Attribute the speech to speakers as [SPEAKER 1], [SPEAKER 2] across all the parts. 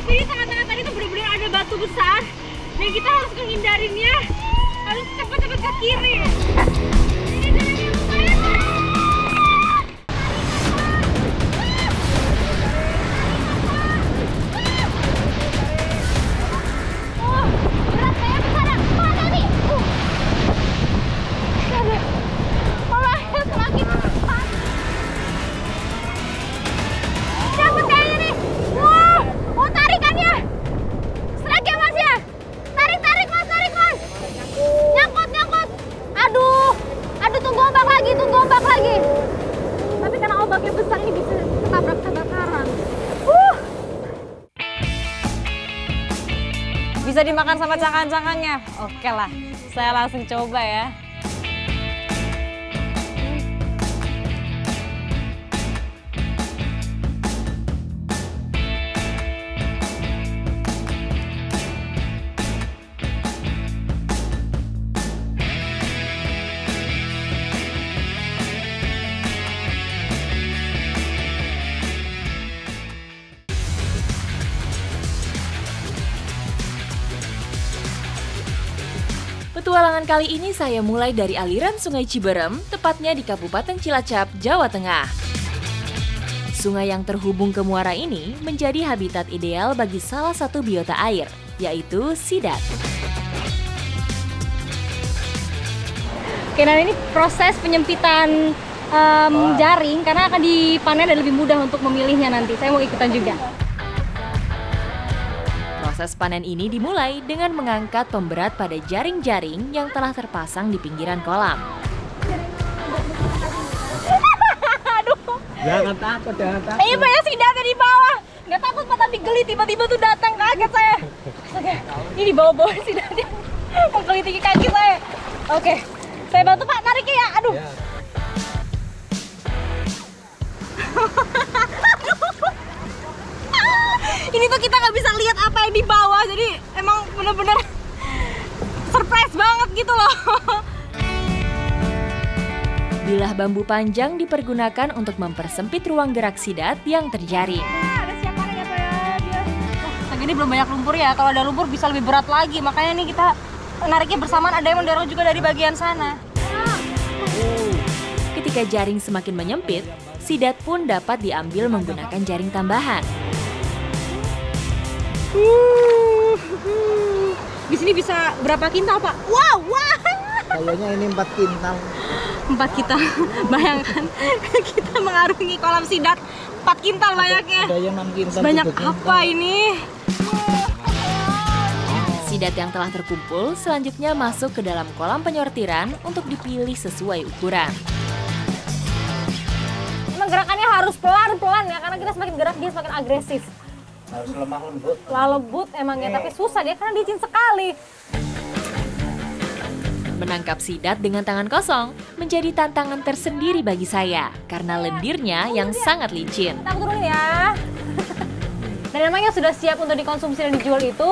[SPEAKER 1] Jadi tengah-tengah tadi tuh bener-bener ada batu besar dan kita harus menghindarinnya, harus cepat-cepat ke kiri.
[SPEAKER 2] Tunggu ombak lagi. Tapi karena ombaknya besar ini bisa ketabrak karang.
[SPEAKER 3] Bisa dimakan sama cangkang-cangkangnya? Oke lah, saya langsung coba ya.
[SPEAKER 4] Petualangan kali ini saya mulai dari aliran Sungai Ciberem, tepatnya di Kabupaten Cilacap, Jawa Tengah. Sungai yang terhubung ke muara ini menjadi habitat ideal bagi salah satu biota air, yaitu sidat.
[SPEAKER 2] Oke, nah ini proses penyempitan jaring karena akan dipanen dan lebih mudah untuk memilihnya nanti. Saya mau ikutan juga.
[SPEAKER 4] Proses panen ini dimulai dengan mengangkat pemberat pada jaring-jaring yang telah terpasang di pinggiran kolam.
[SPEAKER 2] Aduh.
[SPEAKER 5] Jangan takut.
[SPEAKER 2] Iya Pak ya, sidatnya di bawah. Nggak takut Pak, tapi geli tiba-tiba tuh datang, kaget saya. Oke, ini di bawah-bawah sidatnya. Menggelitiki kaki saya. Oke, saya bantu Pak, nariknya ya. Aduh. Ya. Ini tuh kita nggak bisa lihat apa yang di bawah, jadi emang bener-bener surprise banget gitu loh.
[SPEAKER 4] Bilah bambu panjang dipergunakan untuk mempersempit ruang gerak sidat yang terjaring.
[SPEAKER 2] Ada siapa ya Pak ya? Segini belum banyak lumpur ya, kalau ada lumpur bisa lebih berat lagi, makanya nih kita nariknya bersamaan, ada yang mendorong juga dari bagian sana.
[SPEAKER 4] Ketika jaring semakin menyempit, sidat pun dapat diambil menggunakan jaring tambahan.
[SPEAKER 2] Di sini bisa berapa kintal Pak? Wow.
[SPEAKER 5] Kayaknya ini 4 kintal.
[SPEAKER 2] 4 kita, bayangkan kita mengarungi kolam sidat 4 kintal banyaknya.
[SPEAKER 5] Ada yang 6 kintal.
[SPEAKER 2] Banyak apa ini?
[SPEAKER 4] Sidat yang telah terkumpul selanjutnya masuk ke dalam kolam penyortiran untuk dipilih sesuai ukuran.
[SPEAKER 2] Emang gerakannya harus pelan-pelan ya, karena kita semakin gerak dia semakin agresif.
[SPEAKER 5] Harus lemah lembut.
[SPEAKER 2] Lembut emangnya, tapi susah dia karena licin sekali.
[SPEAKER 4] Menangkap sidat dengan tangan kosong menjadi tantangan tersendiri bagi saya karena lendirnya yang sangat licin.
[SPEAKER 2] Kita turunin ya. Dan emangnya sudah siap untuk dikonsumsi dan dijual itu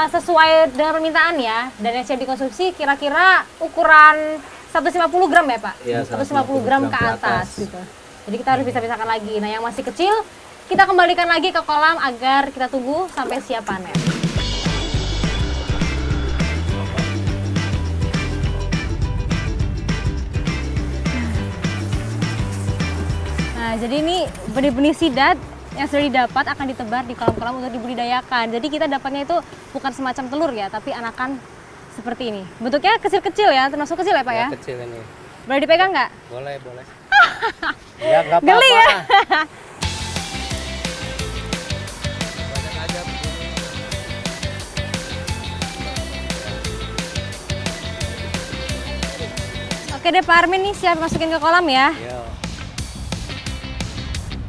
[SPEAKER 2] sesuai dengan permintaan ya. Dan yang siap dikonsumsi kira-kira ukuran 150 gram ya Pak?
[SPEAKER 5] Ya,
[SPEAKER 2] 150 gram ke atas gitu. Jadi kita harus bisa-bisakan lagi. Nah yang masih kecil kita kembalikan lagi ke kolam agar kita tunggu sampai siap panen. Nah, jadi ini benih-benih sidat yang sudah didapat akan ditebar di kolam-kolam untuk dibudidayakan. Jadi kita dapatnya itu bukan semacam telur ya, tapi anakan seperti ini. Bentuknya kecil-kecil ya, termasuk kecil ya Pak ya?
[SPEAKER 5] Kecil ini.
[SPEAKER 2] Boleh dipegang nggak?
[SPEAKER 5] Boleh. Ya nggak apa-apa.
[SPEAKER 2] Geli ya? Oke deh Pak Armin nih siap masukin ke kolam ya.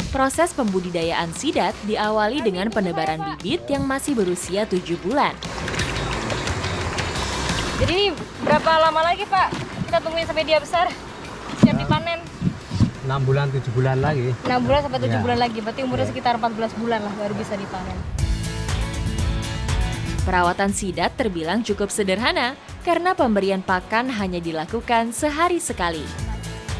[SPEAKER 4] Proses pembudidayaan sidat diawali dengan penebaran bibit yang masih berusia 7 bulan.
[SPEAKER 2] Jadi ini berapa lama lagi Pak? Kita tungguin sampai dia besar, siap dipanen.
[SPEAKER 5] 6 bulan, 7 bulan lagi.
[SPEAKER 2] 6 bulan sampai 7 bulan lagi, berarti umurnya sekitar 14 bulan lah baru bisa dipanen.
[SPEAKER 4] Perawatan sidat terbilang cukup sederhana karena pemberian pakan hanya dilakukan sehari sekali.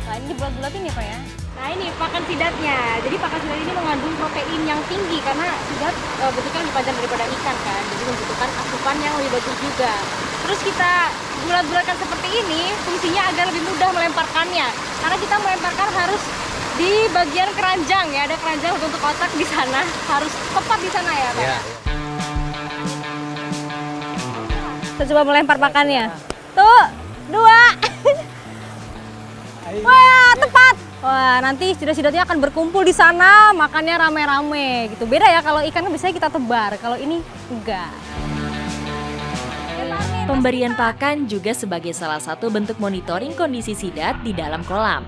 [SPEAKER 2] Nah, ini bulat-bulat ini Pak ya?
[SPEAKER 1] Nah ini pakan sidatnya. Jadi pakan sidat ini mengandung protein yang tinggi karena sidat bentuknya lebih panjang daripada ikan kan. Jadi membutuhkan asupan yang lebih bagus juga. Terus kita bulat-bulatkan seperti ini fungsinya agar lebih mudah melemparkannya. Karena kita melemparkan harus di bagian keranjang ya. Ada keranjang untuk kotak di sana. Harus tepat di sana ya Pak.
[SPEAKER 5] Iya.
[SPEAKER 2] Kita coba melempar pakannya. Tuh, 2. Wah, tepat. Wah, nanti sidat-sidatnya akan berkumpul di sana, makannya rame-rame gitu. Beda ya, kalau ikan kan biasanya kita tebar, kalau ini enggak.
[SPEAKER 4] Pemberian pakan juga sebagai salah satu bentuk monitoring kondisi sidat di dalam kolam.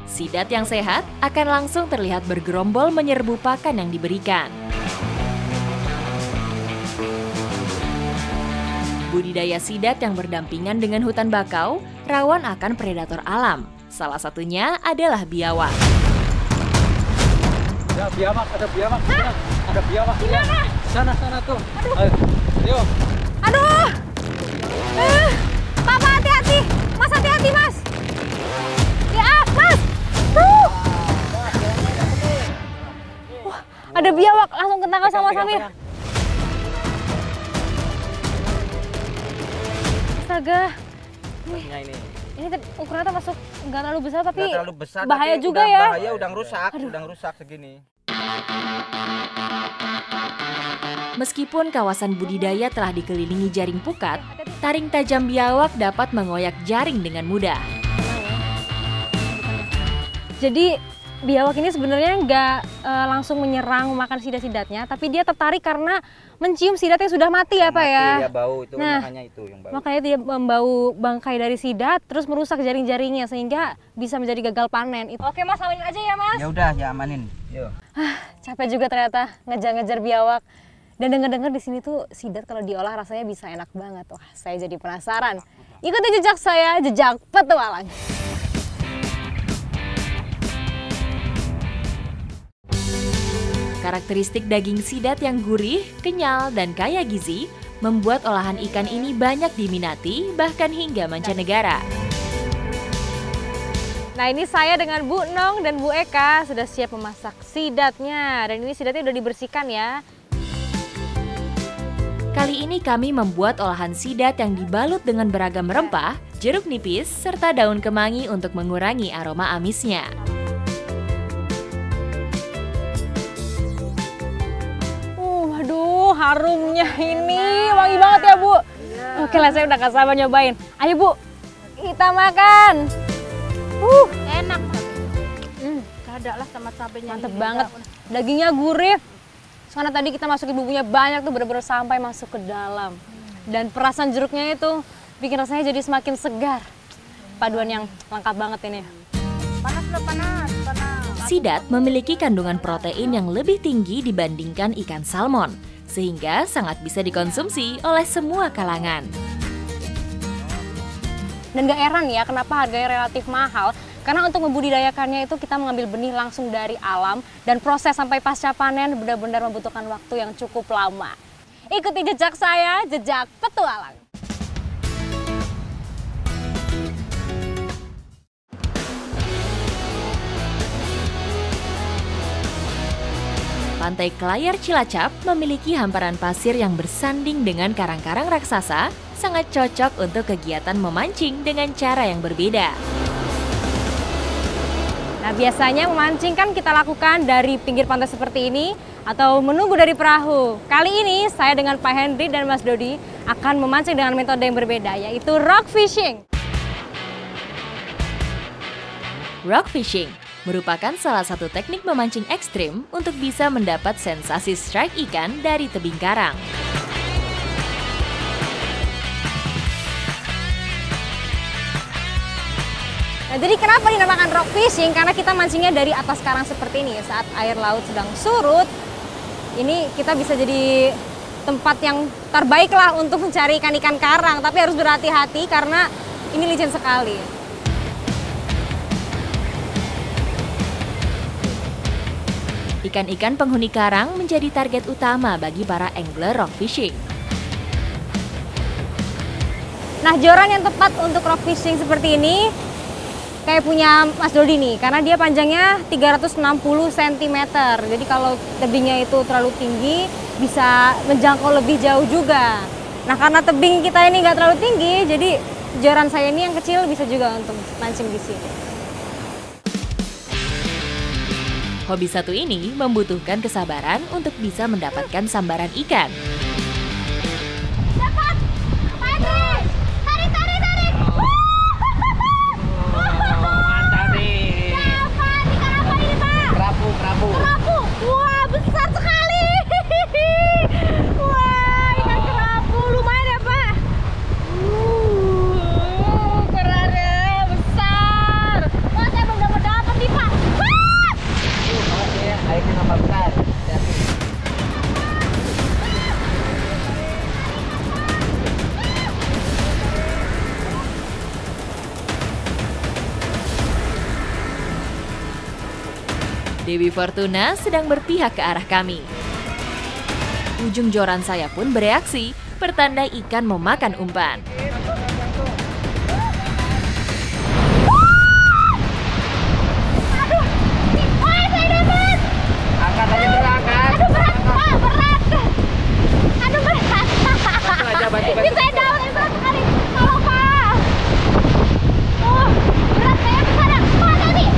[SPEAKER 4] Sidat yang sehat akan langsung terlihat bergerombol menyerbu pakan yang diberikan. Budidaya sidat yang berdampingan dengan hutan bakau rawan akan predator alam. Salah satunya adalah biawak.
[SPEAKER 5] Ya, biawak, ada biawak. Ada biawak. Di mana? Sana tuh. Ayo.
[SPEAKER 2] Aduh! Papa hati-hati! Mas hati-hati Mas! Ya, Mas! Wah, ada biawak, langsung ketangkap sama Samir. Astaga. Ini ukurannya masuk nggak terlalu besar tapi
[SPEAKER 6] nggak terlalu besar,
[SPEAKER 2] bahaya
[SPEAKER 6] tapi
[SPEAKER 2] juga
[SPEAKER 6] udah
[SPEAKER 2] ya.
[SPEAKER 6] Bahaya udah rusak segini.
[SPEAKER 4] Meskipun kawasan budidaya telah dikelilingi jaring pukat, taring tajam biawak dapat mengoyak jaring dengan mudah.
[SPEAKER 2] Jadi biawak ini sebenarnya nggak langsung menyerang makan sidat-sidatnya, tapi dia tertarik karena mencium sidat yang sudah mati ya Pak ya.
[SPEAKER 6] Iya, bau itu,
[SPEAKER 2] Nah,
[SPEAKER 6] makanya itu yang bau.
[SPEAKER 2] makanya dia membau bangkai dari sidat, terus merusak jaring-jaringnya sehingga bisa menjadi gagal panen. Oke Mas, amanin aja ya Mas.
[SPEAKER 6] Ya udah, ya amanin. Yuk.
[SPEAKER 2] Capek juga ternyata ngejar-ngejar biawak. Dan dengar-dengar di sini tuh sidat kalau diolah rasanya bisa enak banget. Wah, saya jadi penasaran. Ikuti jejak saya, jejak petualang.
[SPEAKER 4] Karakteristik daging sidat yang gurih, kenyal, dan kaya gizi membuat olahan ikan ini banyak diminati bahkan hingga mancanegara.
[SPEAKER 2] Nah ini saya dengan Bu Nong dan Bu Eka sudah siap memasak sidatnya. Dan ini sidatnya udah dibersihkan ya.
[SPEAKER 4] Kali ini kami membuat olahan sidat yang dibalut dengan beragam rempah, jeruk nipis, serta daun kemangi untuk mengurangi aroma amisnya.
[SPEAKER 2] Aduh, harumnya ini wangi banget ya Bu. Oke lah, saya udah gak sabar nyobain. Ayo Bu, kita makan.
[SPEAKER 1] Enak. Ada lah sama cabenya.
[SPEAKER 2] Mantep banget. Dagingnya gurih. Karena tadi kita masukin bumbunya banyak tuh, bener-bener sampai masuk ke dalam. Dan perasan jeruknya itu bikin rasanya jadi semakin segar. Paduan yang lengkap banget ini.
[SPEAKER 1] Panas loh, panas.
[SPEAKER 4] Sidat memiliki kandungan protein yang lebih tinggi dibandingkan ikan salmon, sehingga sangat bisa dikonsumsi oleh semua kalangan.
[SPEAKER 2] Dan gak heran ya kenapa harganya relatif mahal. Karena untuk membudidayakannya itu kita mengambil benih langsung dari alam. Dan proses sampai pasca panen benar-benar membutuhkan waktu yang cukup lama. Ikuti jejak saya, jejak petualang.
[SPEAKER 4] Pantai Kelayar Cilacap memiliki hamparan pasir yang bersanding dengan karang-karang raksasa, sangat cocok untuk kegiatan memancing dengan cara yang berbeda.
[SPEAKER 2] Nah biasanya memancing kan kita lakukan dari pinggir pantai seperti ini atau menunggu dari perahu. Kali ini saya dengan Pak Henry dan Mas Dodi akan memancing dengan metode yang berbeda, yaitu rock fishing.
[SPEAKER 4] Rock fishing merupakan salah satu teknik memancing ekstrim untuk bisa mendapat sensasi strike ikan dari tebing karang.
[SPEAKER 2] Nah, jadi kenapa dinamakan rock fishing? Karena kita mancingnya dari atas karang seperti ini. Saat air laut sedang surut, ini kita bisa jadi tempat yang terbaik lah untuk mencari ikan-ikan karang. Tapi harus berhati-hati karena ini licin sekali.
[SPEAKER 4] Ikan-ikan penghuni karang menjadi target utama bagi para angler rock fishing.
[SPEAKER 2] Nah, joran yang tepat untuk rock fishing seperti ini kayak punya Mas Dodi nih, karena dia panjangnya 360 cm. Jadi kalau tebingnya itu terlalu tinggi, bisa menjangkau lebih jauh juga. Nah, karena tebing kita ini nggak terlalu tinggi, jadi joran saya ini yang kecil bisa juga untuk mancing di sini.
[SPEAKER 4] Hobi satu ini membutuhkan kesabaran untuk bisa mendapatkan sambaran ikan.
[SPEAKER 2] Wah, besar sekali. Wah, ikan kerapu lumayan ya, Pak. Keren ya, besar. Wah, saya belum dapat nih, Pak.
[SPEAKER 6] Airnya nambah besar.
[SPEAKER 4] Dewi Fortuna sedang berpihak ke arah kami. Ujung joran saya pun bereaksi, pertanda ikan memakan umpan.
[SPEAKER 6] Angkat aja dulu, angkat.
[SPEAKER 2] Ini saya daun, ini berat sekali. Tolong, Pak. Oh, berat saya besar ya. Pak, hati-hati.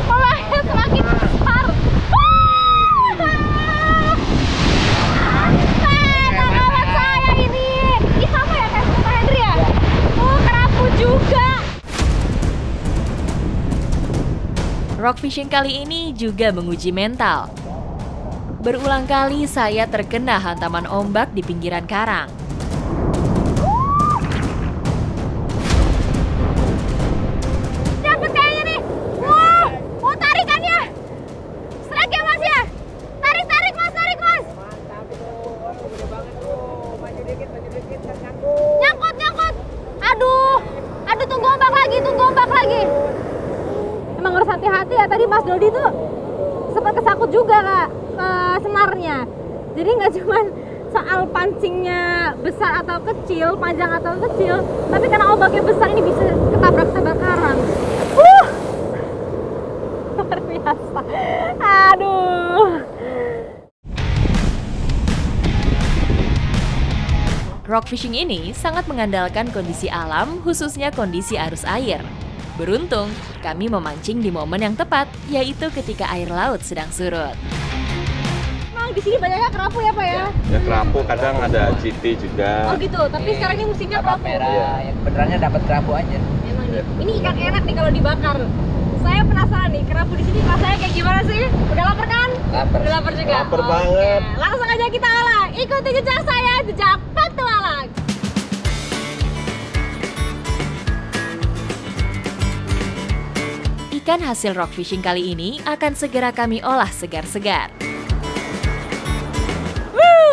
[SPEAKER 2] Malah semakin besar. Tangkapan saya ini. Ini sama ya kayak Pak Hendri ya? Oh, kerapu juga.
[SPEAKER 4] Rock fishing kali ini juga menguji mental. Berulang kali saya terkena hantaman ombak di pinggiran karang.
[SPEAKER 2] Dapat kayaknya nih. Wah, mau tarikannya. Strike ya, Mas ya? Tarik, Mas, Mas. Nyangkut. Aduh, tunggu ombak lagi. Emang harus hati-hati ya, tadi Mas Dodi tuh sempat kesangkut juga, Kak, senarnya. Jadi nggak cuma soal pancingnya besar atau kecil, panjang atau kecil, tapi karena ombaknya besar ini bisa ketabrak sandal karang. Luar biasa. Aduh.
[SPEAKER 4] Rock fishing ini sangat mengandalkan kondisi alam, khususnya kondisi arus air. Beruntung, kami memancing di momen yang tepat, yaitu ketika air laut sedang surut.
[SPEAKER 2] Emang di sini banyaknya kerapu ya, Pak ya?
[SPEAKER 7] Ya kerapu, kadang ada GT juga.
[SPEAKER 2] Oh gitu, tapi sekarang ini musimnya kerapu.
[SPEAKER 6] Merah, yang benerannya dapat kerapu aja.
[SPEAKER 2] Emang nih, ini ikan enak nih kalau dibakar. Saya penasaran nih, kerapu di sini rasanya kayak gimana sih? Udah lapar kan?
[SPEAKER 6] Lapar.
[SPEAKER 2] Udah lapar juga?
[SPEAKER 7] Lapar
[SPEAKER 2] Oke,
[SPEAKER 7] banget.
[SPEAKER 2] langsung aja kita olah. Ikuti jejak saya, jejak petualang.
[SPEAKER 4] Ikan hasil rock fishing kali ini akan segera kami olah segar-segar.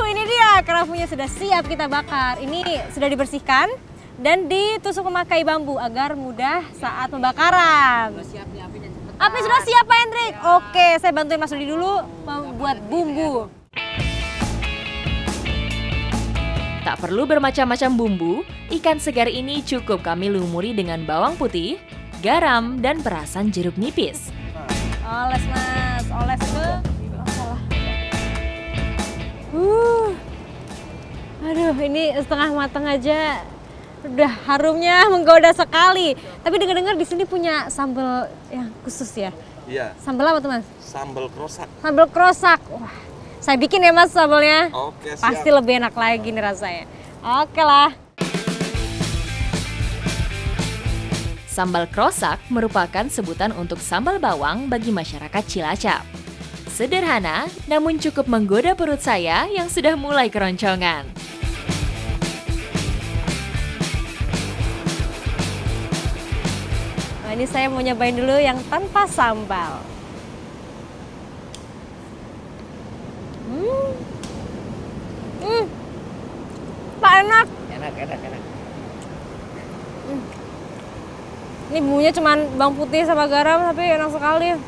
[SPEAKER 2] Ini dia kerapunya sudah siap kita bakar. Ini sudah dibersihkan dan ditusuk memakai bambu agar mudah saat pembakaran. Api sudah siap, Pak Hendrik. Oke, saya bantuin Mas Dodi dulu membuat bumbu.
[SPEAKER 4] Tak perlu bermacam-macam bumbu, ikan segar ini cukup kami lumuri dengan bawang putih, garam, dan perasan jeruk nipis.
[SPEAKER 2] Oles, Mas. Oles ke. Aduh, ini setengah matang aja udah harumnya menggoda sekali. Tapi dengar-dengar di sini punya sambal yang khusus ya.
[SPEAKER 7] Iya,
[SPEAKER 2] Sambal apa tuh, Mas?
[SPEAKER 7] sambal krosak.
[SPEAKER 2] Sambal krosak. Wah, saya bikin ya, Mas, sambalnya.
[SPEAKER 7] Oke, siap.
[SPEAKER 2] Pasti lebih enak lagi nih rasanya. Oke lah.
[SPEAKER 4] Sambal krosak merupakan sebutan untuk sambal bawang bagi masyarakat Cilacap. Sederhana, namun cukup menggoda perut saya yang sudah mulai keroncongan.
[SPEAKER 2] Nah, ini saya mau nyobain dulu yang tanpa sambal. Pak, enak.
[SPEAKER 6] Enak.
[SPEAKER 2] Ini bumbunya cuma bawang putih sama garam, tapi enak sekali.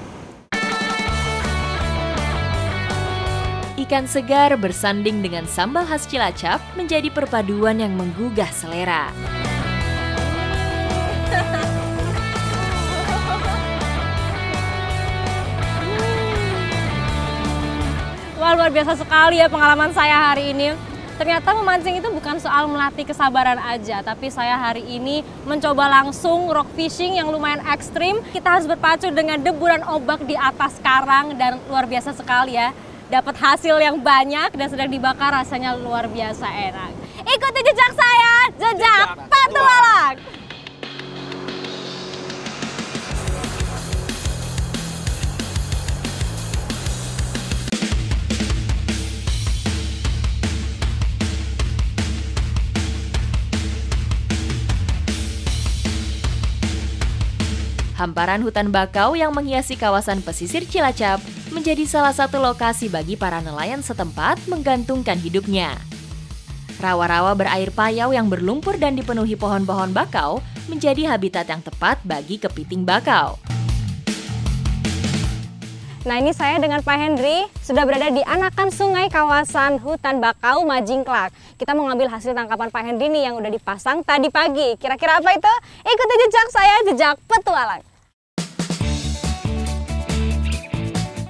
[SPEAKER 4] Ikan segar bersanding dengan sambal khas Cilacap menjadi perpaduan yang menggugah selera.
[SPEAKER 2] luar biasa sekali ya pengalaman saya hari ini. Ternyata memancing itu bukan soal melatih kesabaran aja, tapi saya hari ini mencoba langsung rock fishing yang lumayan ekstrim. Kita harus berpacu dengan deburan ombak di atas karang dan luar biasa sekali ya. Dapat hasil yang banyak dan sedang dibakar, rasanya luar biasa enak. Ikuti jejak saya, jejak petualang.
[SPEAKER 4] Hamparan hutan bakau yang menghiasi kawasan pesisir Cilacap menjadi salah satu lokasi bagi para nelayan setempat menggantungkan hidupnya. Rawa-rawa berair payau yang berlumpur dan dipenuhi pohon-pohon bakau menjadi habitat yang tepat bagi kepiting bakau.
[SPEAKER 2] Nah, ini saya dengan Pak Hendri sudah berada di anakan sungai kawasan hutan bakau Majingklak. Kita mau ngambil hasil tangkapan Pak Hendri nih yang udah dipasang tadi pagi. Kira-kira apa itu? Ikuti jejak saya, jejak petualang.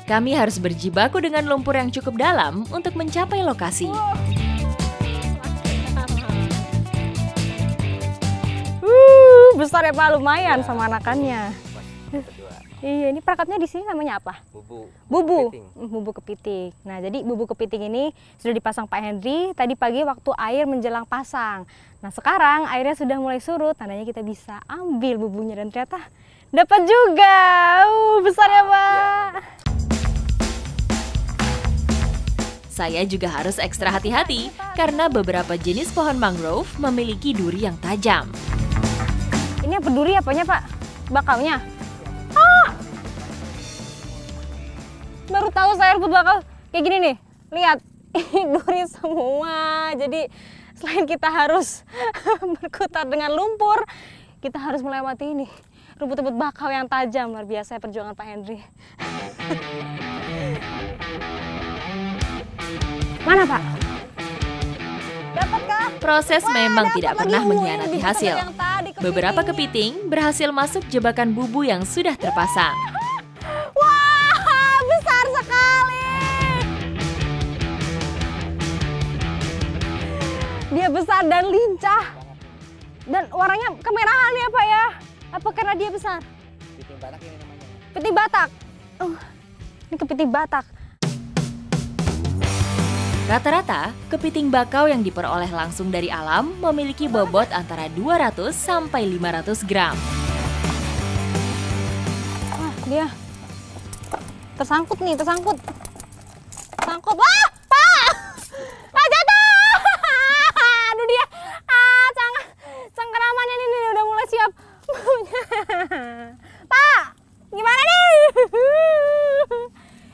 [SPEAKER 4] Kami harus berjibaku dengan lumpur yang cukup dalam untuk mencapai lokasi.
[SPEAKER 2] Besar ya Pak, lumayan sama anakannya. Iya, ini perangkapnya di sini namanya apa? Bubu. Bubu kepiting. Nah, jadi bubu kepiting ini sudah dipasang Pak Hendri tadi pagi waktu air menjelang pasang. Nah, sekarang airnya sudah mulai surut, tandanya kita bisa ambil bubunya dan ternyata dapat juga. Besar ya Pak.
[SPEAKER 4] Saya juga harus ekstra hati-hati karena beberapa jenis pohon mangrove memiliki duri yang tajam.
[SPEAKER 2] Ini apa duri apanya Pak? Bakaunya? Baru tahu saya rumput bakau kayak gini nih. Lihat, ini duri semua. Jadi selain kita harus berkutat dengan lumpur, kita harus melewati ini. Rumput-rumput bakau yang tajam. Luar biasa perjuangan Pak Hendri. Mana Pak? Dapatkah?
[SPEAKER 4] Proses memang tidak pernah mengkhianati hasil. Beberapa kepiting berhasil masuk jebakan bubu yang sudah terpasang.
[SPEAKER 2] Wah, besar sekali. Dia besar dan lincah. Dan warnanya kemerahan ya Pak ya? Apa karena dia besar?
[SPEAKER 6] Kepiting Batak ini namanya.
[SPEAKER 2] Kepiting Batak. Ini kepiting Batak.
[SPEAKER 4] Rata-rata, kepiting bakau yang diperoleh langsung dari alam memiliki bobot antara 200 sampai 500 gram.
[SPEAKER 2] Wah, dia tersangkut nih, tersangkut. Sangkut. Wah, Pak! Pak jatuh! Aduh dia. Cengkeramannya ini udah mulai siap. Pak, gimana nih?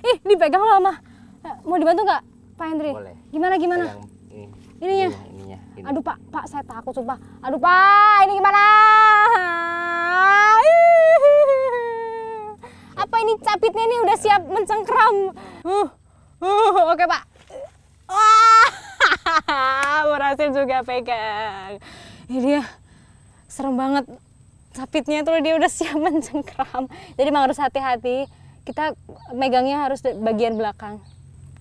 [SPEAKER 2] Ih, dipegang lama. Mau dibantu nggak? Pak Hendri,
[SPEAKER 6] Boleh.
[SPEAKER 2] gimana? Ininya?
[SPEAKER 6] Ininya.
[SPEAKER 2] Aduh Pak, saya takut sumpah. Aduh Pak, ini gimana? Apa ini capitnya nih udah siap mencengkram? Oke Pak. Wah, berhasil juga pegang. Ini dia, serem banget. Capitnya tuh dia udah siap mencengkram. Jadi memang harus hati-hati. Kita megangnya harus bagian belakang.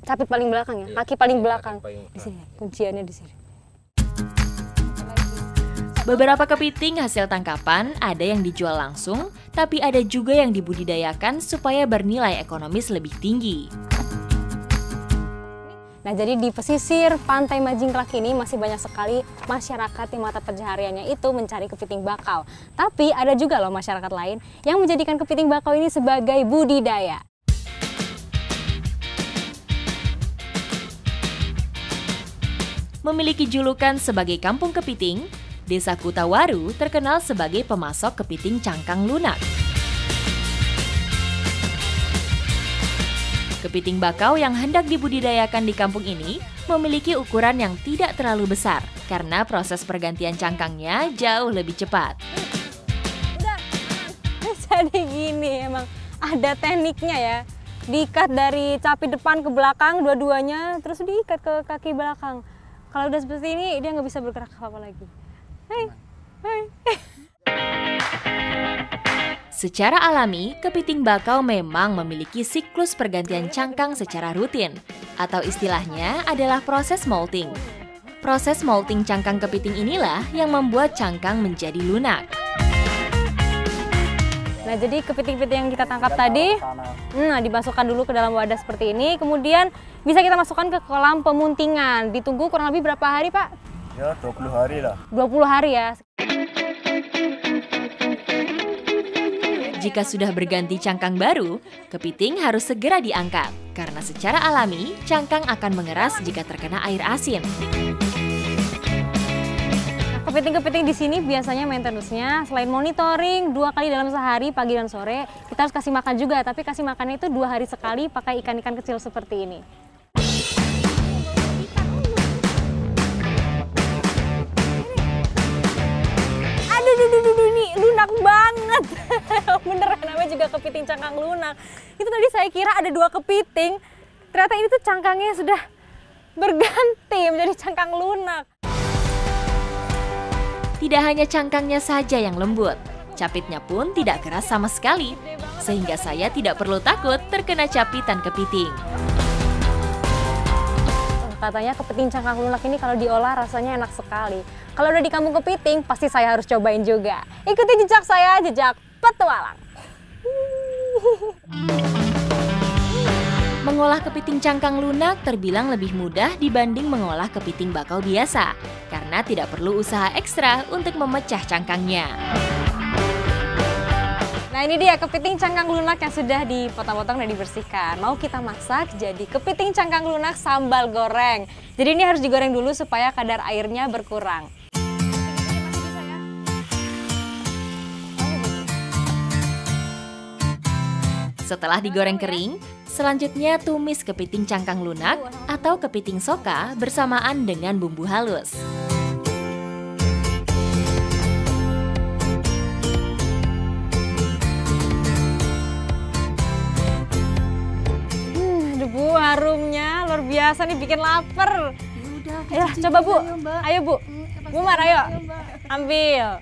[SPEAKER 2] Capit paling belakang ya, kaki paling belakang. Di sini, kunciannya di sini.
[SPEAKER 4] Beberapa kepiting hasil tangkapan ada yang dijual langsung, tapi ada juga yang dibudidayakan supaya bernilai ekonomis lebih tinggi.
[SPEAKER 2] Nah, jadi di pesisir pantai Majingklak ini masih banyak sekali masyarakat yang mata pencahariannya itu mencari kepiting bakau. Tapi ada juga loh masyarakat lain yang menjadikan kepiting bakau ini sebagai budidaya.
[SPEAKER 4] Memiliki julukan sebagai kampung kepiting, Desa Kutawaru terkenal sebagai pemasok kepiting cangkang lunak. Kepiting bakau yang hendak dibudidayakan di kampung ini memiliki ukuran yang tidak terlalu besar karena proses pergantian cangkangnya jauh lebih cepat.
[SPEAKER 2] Jadi gini, emang ada tekniknya ya. Diikat dari capit depan ke belakang dua-duanya, terus diikat ke kaki belakang. Kalau udah seperti ini, dia nggak bisa bergerak apa-apa lagi. Hai.
[SPEAKER 4] Secara alami, kepiting bakau memang memiliki siklus pergantian cangkang secara rutin, atau istilahnya adalah proses molting. Proses molting cangkang kepiting inilah yang membuat cangkang menjadi lunak.
[SPEAKER 2] Nah, jadi kepiting-kepiting yang kita tangkap tadi, dimasukkan dulu ke dalam wadah seperti ini, kemudian bisa kita masukkan ke kolam pemuntingan. Ditunggu kurang lebih berapa hari, Pak?
[SPEAKER 5] Ya, 20 hari lah.
[SPEAKER 2] 20 hari ya.
[SPEAKER 4] Jika sudah berganti cangkang baru, kepiting harus segera diangkat, karena secara alami, cangkang akan mengeras jika terkena air asin.
[SPEAKER 2] Kepiting-kepiting di sini biasanya maintenance-nya selain monitoring 2 kali dalam sehari, pagi dan sore, kita harus kasih makan juga, tapi kasih makannya itu 2 hari sekali pakai ikan-ikan kecil seperti ini. Aduh, ini lunak banget. Beneran namanya juga kepiting cangkang lunak. Itu tadi saya kira ada 2 kepiting, ternyata ini tuh cangkangnya sudah berganti menjadi cangkang lunak.
[SPEAKER 4] Tidak hanya cangkangnya saja yang lembut, capitnya pun tidak keras sama sekali, sehingga saya tidak perlu takut terkena capitan kepiting.
[SPEAKER 2] Katanya kepiting cangkang lunak ini kalau diolah rasanya enak sekali. Kalau udah di kampung kepiting, pasti saya harus cobain juga. Ikuti jejak saya, jejak petualang.
[SPEAKER 4] Mengolah kepiting cangkang lunak terbilang lebih mudah dibanding mengolah kepiting bakau biasa, karena tidak perlu usaha ekstra untuk memecah cangkangnya.
[SPEAKER 2] Nah, ini dia kepiting cangkang lunak yang sudah dipotong-potong dan dibersihkan. Mau kita masak jadi kepiting cangkang lunak sambal goreng. Jadi ini harus digoreng dulu supaya kadar airnya berkurang.
[SPEAKER 4] Setelah digoreng kering, selanjutnya tumis kepiting cangkang lunak atau kepiting soka bersamaan dengan bumbu halus.
[SPEAKER 2] Bu, harumnya luar biasa nih, bikin lapar. Ya, coba Bu. Ayo Bu. Bu Mar, ayo. Ambil.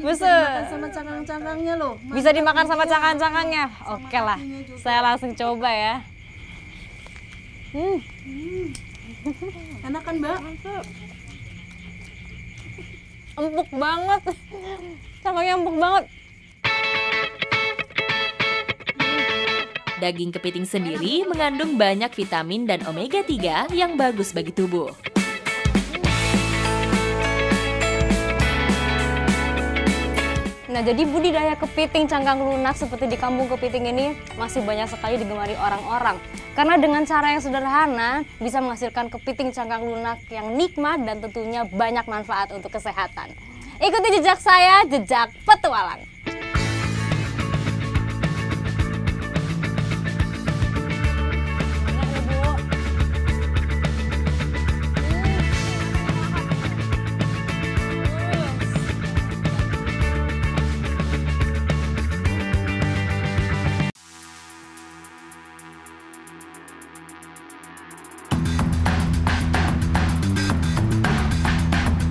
[SPEAKER 8] Bisa dimakan sama cangkang-cangkangnya loh.
[SPEAKER 2] Bisa dimakan sama cangkang-cangkangnya. Oke lah, saya langsung coba ya.
[SPEAKER 8] Enak kan, Mbak?
[SPEAKER 2] Empuk banget. Cangkangnya empuk banget.
[SPEAKER 4] Daging kepiting sendiri mengandung banyak vitamin dan omega 3 yang bagus bagi tubuh.
[SPEAKER 2] Nah, jadi budidaya kepiting cangkang lunak seperti di kampung kepiting ini masih banyak sekali digemari orang-orang. Karena dengan cara yang sederhana bisa menghasilkan kepiting cangkang lunak yang nikmat dan tentunya banyak manfaat untuk kesehatan. Ikuti jejak saya, jejak petualang.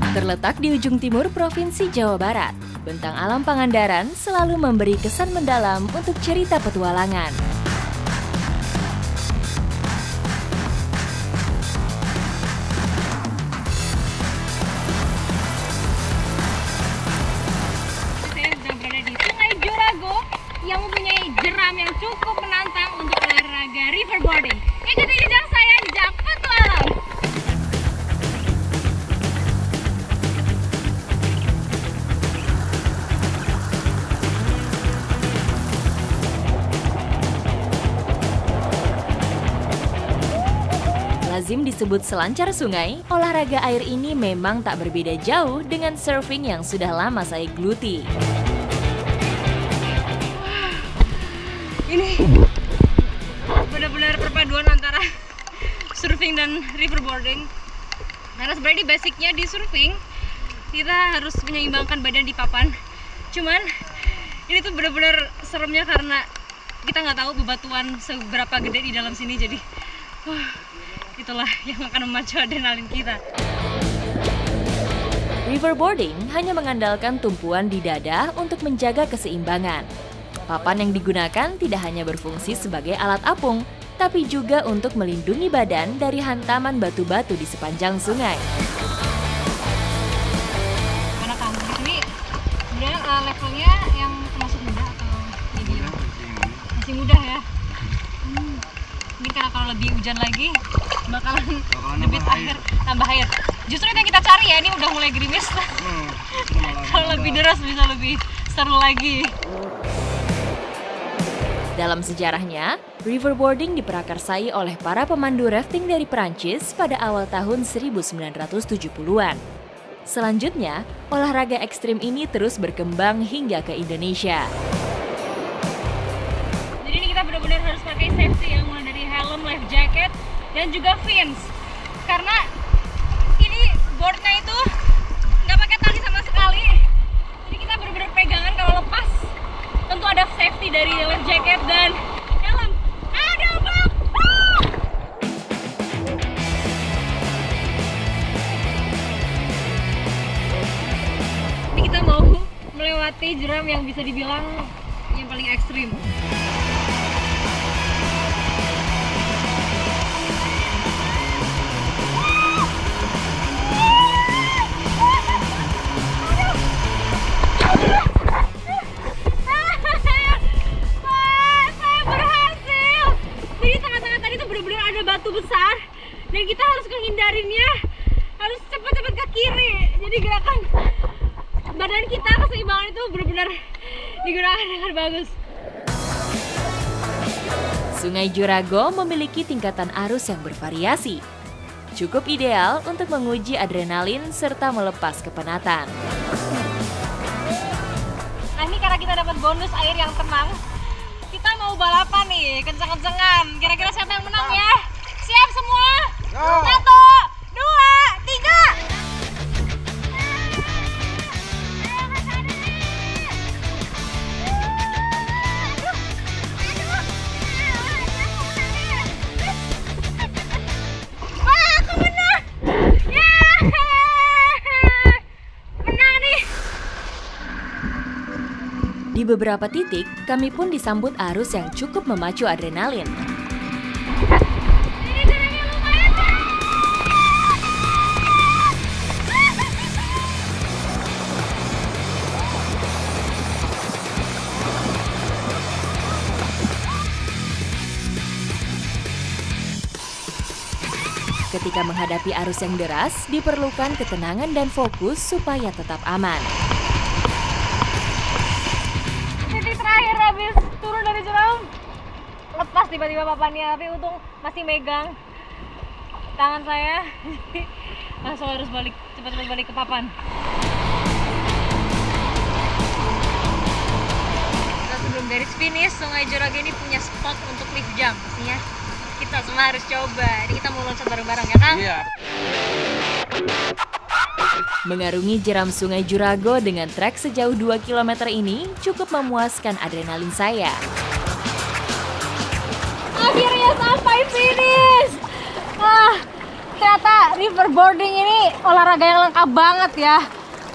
[SPEAKER 4] Terletak di ujung timur Provinsi Jawa Barat, Bentang Alam Pangandaran selalu memberi kesan mendalam untuk cerita petualangan.
[SPEAKER 1] Saya sudah berada di Sungai Jurago yang mempunyai jeram yang cukup menantang untuk olahraga riverboarding. Ikuti jejak saya, jejak petualang.
[SPEAKER 4] Lazim disebut selancar sungai, olahraga air ini memang tak berbeda jauh dengan surfing yang sudah lama saya geluti.
[SPEAKER 1] Ini benar-benar perpaduan antara surfing dan riverboarding. Karena sebenarnya basicnya di surfing kita harus menyeimbangkan badan di papan. Cuman ini tuh benar-benar seremnya karena kita nggak tahu bebatuan seberapa gede di dalam sini, jadi itulah yang akan memacu adrenalin kita.
[SPEAKER 4] Riverboarding hanya mengandalkan tumpuan di dada untuk menjaga keseimbangan. Papan yang digunakan tidak hanya berfungsi sebagai alat apung, tapi juga untuk melindungi badan dari hantaman batu-batu di sepanjang sungai.
[SPEAKER 2] Mana kamu di sini? Sebenarnya levelnya yang termasuk mudah atau medium? Masih mudah ya. Mungkin karena kalau lebih hujan lagi bakalan debit air, tambah air. Justru itu yang kita cari ya, ini udah mulai gerimis. Kalau lebih deras bisa lebih seru lagi.
[SPEAKER 4] Dalam sejarahnya, riverboarding diprakarsai oleh para pemandu rafting dari Prancis pada awal tahun 1970-an. Selanjutnya, olahraga ekstrim ini terus berkembang hingga ke Indonesia.
[SPEAKER 2] Jadi ini kita benar-benar harus pakai safety ya, mulai dari helm, life jacket, dan juga fins. Karena ini boardnya itu nggak pakai tali sama sekali. Jadi kita benar-benar pegangan, kalau lepas tentu ada safety dari life jacket dan helm. Aduh, Bang! Ini kita mau melewati jeram yang bisa dibilang yang paling ekstrim. Batu besar dan kita harus kehindarinnya, harus cepat-cepat ke kiri. Jadi gerakan badan kita, keseimbangan itu benar-benar digunakan dengan bagus.
[SPEAKER 4] Sungai Jurago memiliki tingkatan arus yang bervariasi. Cukup ideal untuk menguji adrenalin serta melepas kepenatan.
[SPEAKER 2] Nah, ini karena kita dapat bonus air yang tenang, kita mau balapan nih, kenceng-kencengan. Kira-kira siapa yang menang ya? Siap semua? 1, 2, 3. Wah, aku menang! Yeah! Menang nih!
[SPEAKER 4] Di beberapa titik, kami pun disambut arus yang cukup memacu adrenalin. Ketika menghadapi arus yang deras, diperlukan ketenangan dan fokus supaya tetap aman.
[SPEAKER 2] Titik terakhir habis turun dari jeram, lepas tiba-tiba papannya, tapi untung masih megang tangan saya. Langsung harus balik, cepat-cepat balik ke papan. Kita sebelum garis finish, Sungai Jurago ini punya spot untuk lift jump. Pastinya kita semua harus coba. Ini kita mau loncat bareng-bareng ya, Kang?
[SPEAKER 5] Iya.
[SPEAKER 4] Mengarungi jeram Sungai Jurago dengan trek sejauh 2 km ini cukup memuaskan adrenalin saya.
[SPEAKER 2] Akhirnya sampai finish. Wah, ternyata riverboarding ini olahraga yang lengkap banget ya.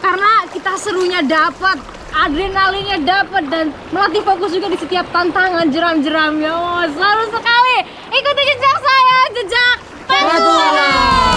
[SPEAKER 2] Karena kita serunya dapat, adrenalinnya dapat, dan melatih fokus juga di setiap tantangan jeram-jeramnya. Wah, seru sekali. Ikuti jejak saya, jejak petualang.